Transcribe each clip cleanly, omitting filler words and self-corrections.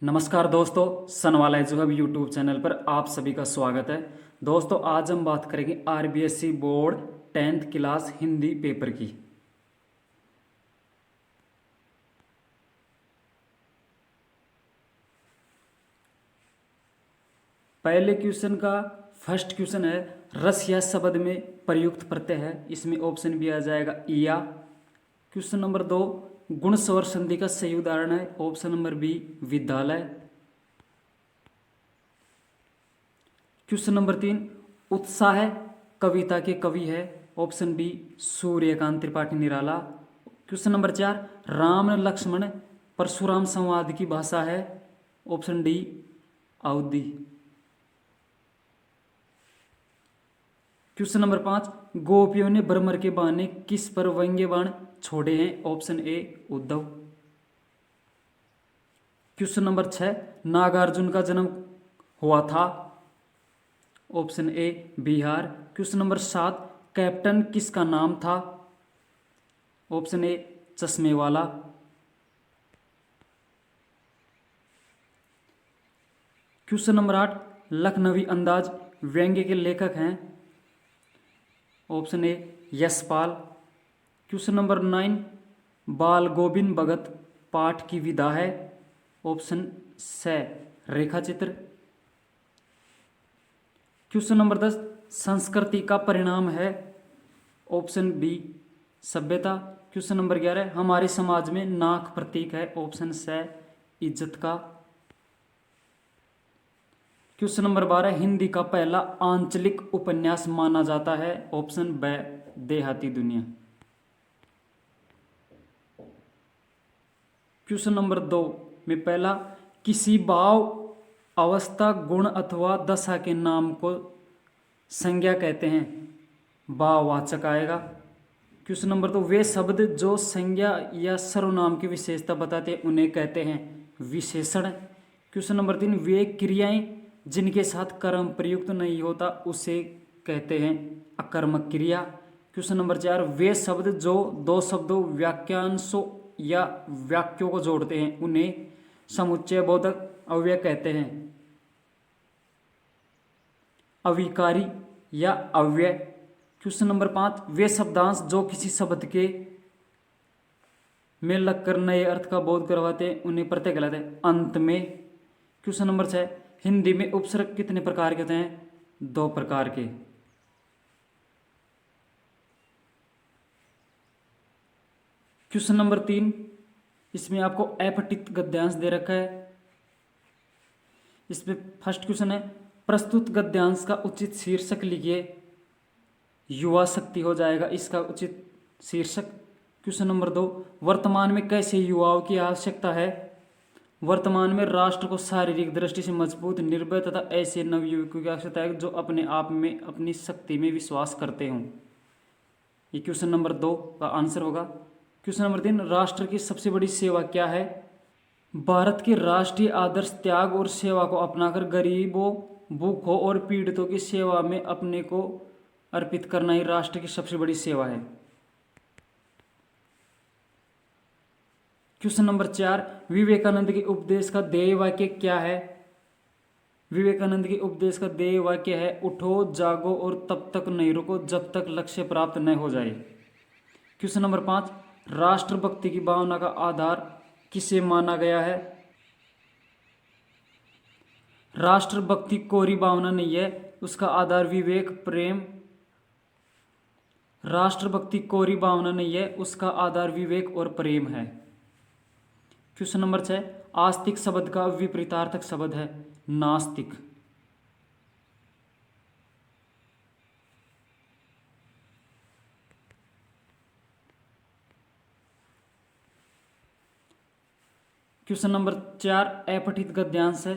नमस्कार दोस्तों, सनवाला एजुहब YouTube channel पर आप सभी का स्वागत है। दोस्तों, आज हम बात करेंगे RBSE board 10th class Hindi paper की। पहले क्वेश्चन का फर्स्ट क्वेश्चन है, रस या शब्द में प्रयुक्त प्रत्यय है। इसमें ऑप्शन भी आ जाएगा या। क्वेश्चन नंबर 2, गुण स्वर संधि का सही उदाहरण है। ऑप्शन नंबर बी विद्यालय। क्वेश्चन नंबर 3, उत्साह कविता के कवि है। Option B Suryakant Tripathi Nirala. Question number 4, Ram Lakshman Parshuram संवाद की भाषा है। ऑप्शन डी अवधि। क्वेश्चन नंबर 5, गोपियों ने भ्रमर के बहाने किस पर व्यंग्य बाण छोड़े हैं। Option A Uddhav. Question number 6, Nagarjun का जन्म हुआ था। Option A Bihar. Question number 7, captain किसका नाम था। ऑप्शन ए चश्मे वाला। क्वेश्चन नंबर 8, लखनवी अंदाज व्यंग्य के लेखक हैं। ऑप्शन ए यशपाल। क्वेश्चन नंबर 9, बाल गोविंद भगत पाठ की विधा है। ऑप्शन स रेखा चित्र। क्वेश्चन नंबर 10, संस्कृति का परिणाम है। ऑप्शन बी सभ्यता। क्वेश्चन नंबर 11, हमारे समाज में नाक प्रतीक है। ऑप्शन स इज्जत का। क्वेश्चन नंबर 12, हिंदी का पहला आंचलिक उपन्यास माना जाता है। ऑप्शन ब देहाती दुनिया। क्वेश्चन नंबर 2 में पहला, किसी भाव अवस्था गुण अथवा दशा के नाम को संज्ञा कहते हैं। भाववाचक आएगा। क्वेश्चन नंबर 2, वे शब्द जो संज्ञा या सर्वनाम की विशेषता बताते हैं उन्हें कहते हैं विशेषण। क्वेश्चन नंबर 3, वे क्रियाएं जिनके साथ कर्म प्रयुक्त नहीं होता उसे कहते हैं अकर्मक क्रिया। क्वेश्चन नंबर 4, वे शब्द जो दो शब्दों वाक्यांशों या वाक्यों को जोड़ते हैं उन्हें समुच्चय बोधक अव्यय कहते हैं अविकारी या अव्यय। क्वेश्चन नंबर 5, वे शब्दांश जो किसी शब्द के में लगकर नए अर्थ का बोध करवाते हैं उन्हें प्रत्यय कहलाते हैं अंत में। क्वेश्चन नंबर 6, हिंदी में उपसर्ग कितने प्रकार के होते हैं। 2 प्रकार के। क्वेश्चन नंबर 3, इसमें आपको अपठित गद्यांश दे रखा है। इसमें फर्स्ट क्वेश्चन है, प्रस्तुत गद्यांश का उचित शीर्षक लिखिए। युवा शक्ति हो जाएगा इसका उचित शीर्षक। क्वेश्चन नंबर 2, वर्तमान में कैसे युवाओं की आवश्यकता है। वर्तमान में राष्ट्र को शारीरिक दृष्टि से मजबूत, निर्भय तथा ऐसे नवयुवकों की आवश्यकता है जो अपने आप में अपनी शक्ति में विश्वास करते हों। ये क्वेश्चन नंबर 2 का आंसर होगा। क्वेश्चन नंबर 3, राष्ट्र की सबसे बड़ी सेवा क्या है। भारत के राष्ट्रीय आदर्श त्याग और सेवा को अपनाकर गरीबों, भूखों और पीड़ितों की सेवा में अपने को अर्पित करना ही राष्ट्र की सबसे बड़ी सेवा है। क्वेश्चन नंबर 4, विवेकानंद के उपदेश का ध्येय वाक्य क्या है। विवेकानंद के उपदेश का ध्येय वाक्य है, उठो जागो और तब तक नहीं रुको जब तक लक्ष्य प्राप्त न हो जाए। क्वेश्चन नंबर 5, राष्ट्रभक्ति की भावना का आधार किसे माना गया है। राष्ट्रभक्ति कोरी भावना नहीं है, उसका आधार विवेक प्रेम। राष्ट्रभक्ति कोरी भावना नहीं है, उसका आधार विवेक और प्रेम है। क्वेश्चन नंबर 6, आस्तिक शब्द का विपरीतार्थक शब्द है नास्तिक। क्वेश्चन नंबर 4, अपठित गद्यांश है।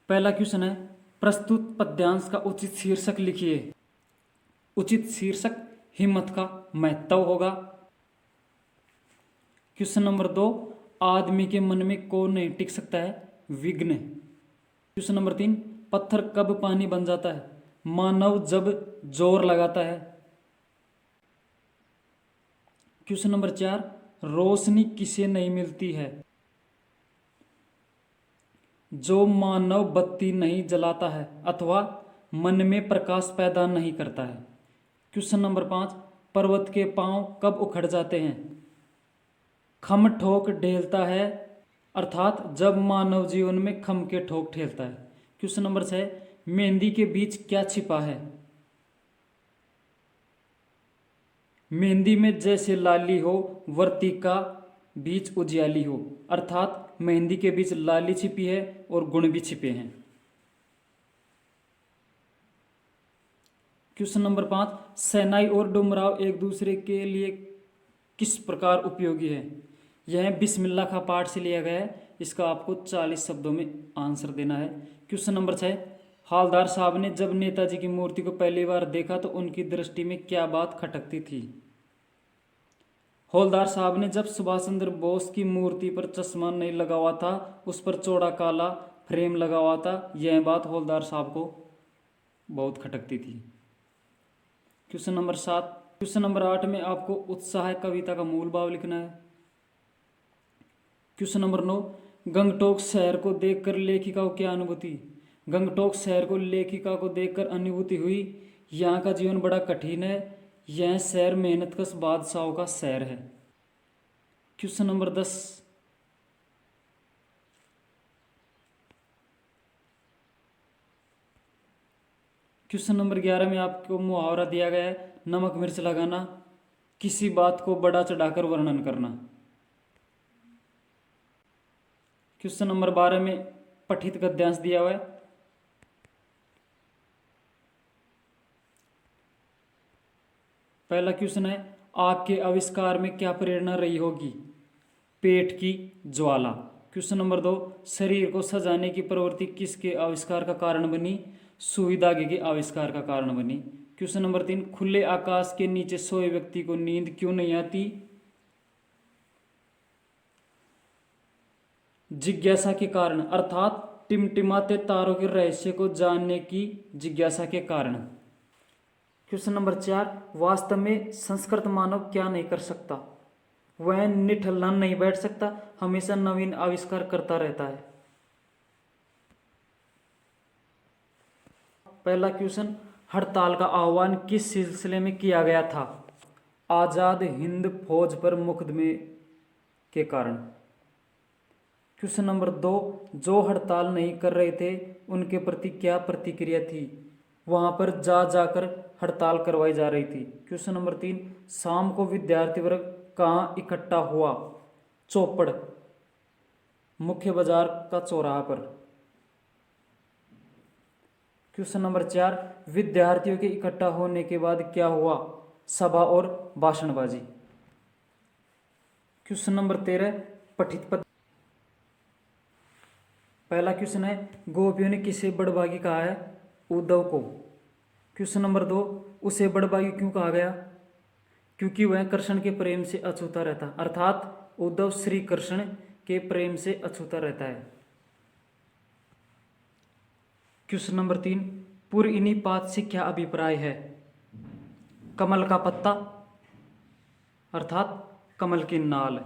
पहला क्वेश्चन है, प्रस्तुत पद्यांश का उचित शीर्षक लिखिए। उचित शीर्षक हिम्मत का महत्व होगा। क्वेश्चन नंबर 2, आदमी के मन में कौन नहीं टिक सकता है, विघ्न। क्वेश्चन नंबर 3, पत्थर कब पानी बन जाता है, मानव जब जोर लगाता है। क्वेश्चन नंबर 4, रोशनी किसे नहीं मिलती है? जो मानव बत्ती नहीं जलाता है अथवा मन में प्रकाश पैदा नहीं करता है। क्वेश्चन नंबर 5, पर्वत के पांव कब उखड़ जाते हैं? खम ठोक ढेलता है, अर्थात जब मानव जीवन में खम के ठोक ठेलता है। क्वेश्चन नंबर 6, मेहंदी के बीच क्या छिपा है? मेहंदी में जैसे लाली हो, वर्ती का बीच उजियाली हो, अर्थात मेहंदी के बीच लाली छिपी है और गुण भी छिपे हैं। क्वेश्चन नंबर 5, शहनाई और डुमराव एक दूसरे के लिए किस प्रकार उपयोगी है? यह बिस्मिल्लाह का पाठ से लिया गया है। इसका आपको 40 शब्दों में आंसर देना है। क्वेश्चन नंबर 6, हवलदार साहब ने जब नेताजी की मूर्ति को पहली बार देखा तो उनकी दृष्टि में क्या बात खटकती थी? हवलदार साहब ने जब सुभाष चंद्र बोस की मूर्ति पर चश्मा नहीं लगा हुआ था, उस पर चौड़ा काला फ्रेम लगा हुआ था, यह बात हवलदार साहब को बहुत खटकती थी। क्वेश्चन नंबर 7, क्वेश्चन नंबर 8 में आपको उत्साह कविता का मूल भाव लिखना है। क्वेश्चन नंबर 9, गंगटोक शहर को देखकर लेखिका को क्या अनुभूति? गंगटोक शहर को लेखिका को देखकर अनुभूति हुई, यहाँ का जीवन बड़ा कठिन है, यह शहर मेहनतकश बादशाहों का शहर है। क्वेश्चन नंबर 10, क्वेश्चन नंबर 11 में आपको मुहावरा दिया गया है, नमक मिर्च लगाना, किसी बात को बड़ा चढ़ाकर वर्णन करना। क्वेश्चन नंबर 12 में पठित गद्यांश दिया हुआ है। पहला क्वेश्चन है, आग के आविष्कार में क्या प्रेरणा रही होगी? पेट की ज्वाला। क्वेश्चन नंबर 2, शरीर को सजाने की प्रवृत्ति किसके आविष्कार का कारण बनी? सुई धागे के आविष्कार का कारण बनी। क्वेश्चन नंबर 3, खुले आकाश के नीचे सोए व्यक्ति को नींद क्यों नहीं आती? जिज्ञासा के कारण, अर्थात टिमटिमाते तारों के रहस्य को जानने की जिज्ञासा के कारण। क्वेश्चन नंबर 4, वास्तव में संस्कृत मानव क्या नहीं कर सकता? वह निठल्ला नहीं बैठ सकता, हमेशा नवीन आविष्कार करता रहता है। पहला क्वेश्चन, हड़ताल का आह्वान किस सिलसिले में किया गया था? आजाद हिंद फौज पर मुकदमे के कारण। क्वेश्चन नंबर 2, जो हड़ताल नहीं कर रहे थे उनके प्रति क्या प्रतिक्रिया थी? वहां पर जाकर हड़ताल करवाई जा रही थी। क्वेश्चन नंबर 3, शाम को विद्यार्थी वर्ग कहाँ इकट्ठा हुआ? चौपड़, मुख्य बाजार का चौराहा पर। क्वेश्चन नंबर 4, विद्यार्थियों के इकट्ठा होने के बाद क्या हुआ? सभा और भाषणबाजी। क्वेश्चन नंबर 13, पठित पद। पहला क्वेश्चन है, गोपियों ने किसे बड़भागी कहा है? उद्धव को। क्वेश्चन नंबर 2, उसे बड़भागी क्यों कहा गया? क्योंकि वह कृष्ण के प्रेम से अछूता रहता, अर्थात उद्धव श्री कृष्ण के प्रेम से अछूता रहता है। क्वेश्चन नंबर 3, पुरइनी पात से क्या अभिप्राय है? कमल का पत्ता, अर्थात कमल की नाल।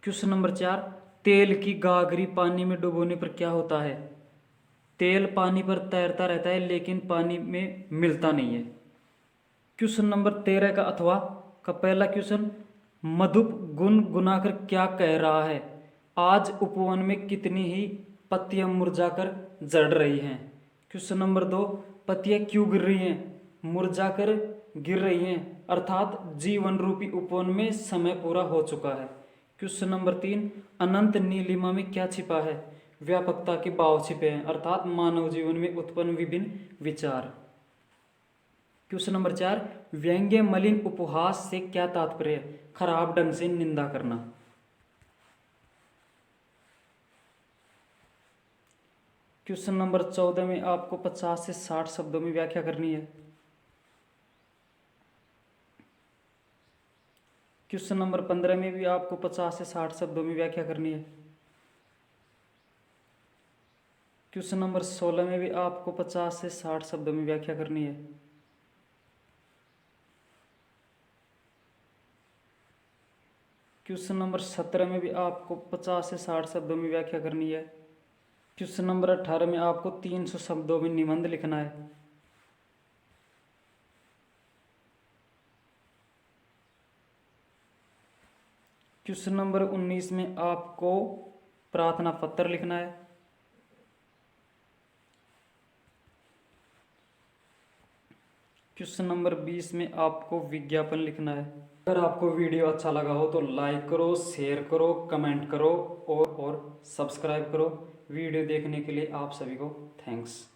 क्वेश्चन नंबर 4, तेल की गागरी पानी में डुबोने पर क्या होता है? तेल पानी पर तैरता रहता है लेकिन पानी में मिलता नहीं है। क्वेश्चन नंबर 13 का अथवा का पहला क्वेश्चन, मधुप गुनगुनाकर क्या कह रहा है? आज उपवन में कितनी ही पत्तियां मुरझाकर झड़ रही हैं। क्वेश्चन नंबर 2, पत्तियां क्यों गिर रही हैं? मुरझाकर गिर रही हैं, अर्थात जीवन रूपी उपवन में समय पूरा हो चुका है। क्वेश्चन नंबर 3, अनंत नीलिमा में क्या छिपा है? व्यापकता के भाव छिपे हैं, अर्थात मानव जीवन में उत्पन्न विभिन्न विचार। क्वेश्चन नंबर 4, व्यंग्य मलिन उपहास से क्या तात्पर्य? खराब ढंग से निंदा करना। क्वेश्चन नंबर 14 में आपको 50 से 60 शब्दों में व्याख्या करनी है। क्वेश्चन नंबर 15 में भी आपको 50 से 60 शब्दों में व्याख्या करनी है। क्वेश्चन नंबर 16 में भी आपको 50 से 60 शब्दों में व्याख्या करनी है। क्वेश्चन नंबर 17 में भी आपको 50 से 60 शब्दों में व्याख्या करनी है। क्वेश्चन नंबर 18 में आपको 300 शब्दों में निबंध लिखना है। क्वेश्चन नंबर 19 में आपको प्रार्थना पत्र लिखना है। क्वेश्चन नंबर 20 में आपको विज्ञापन लिखना है। अगर आपको वीडियो अच्छा लगा हो तो लाइक करो, शेयर करो, कमेंट करो और सब्सक्राइब करो। वीडियो देखने के लिए आप सभी को थैंक्स।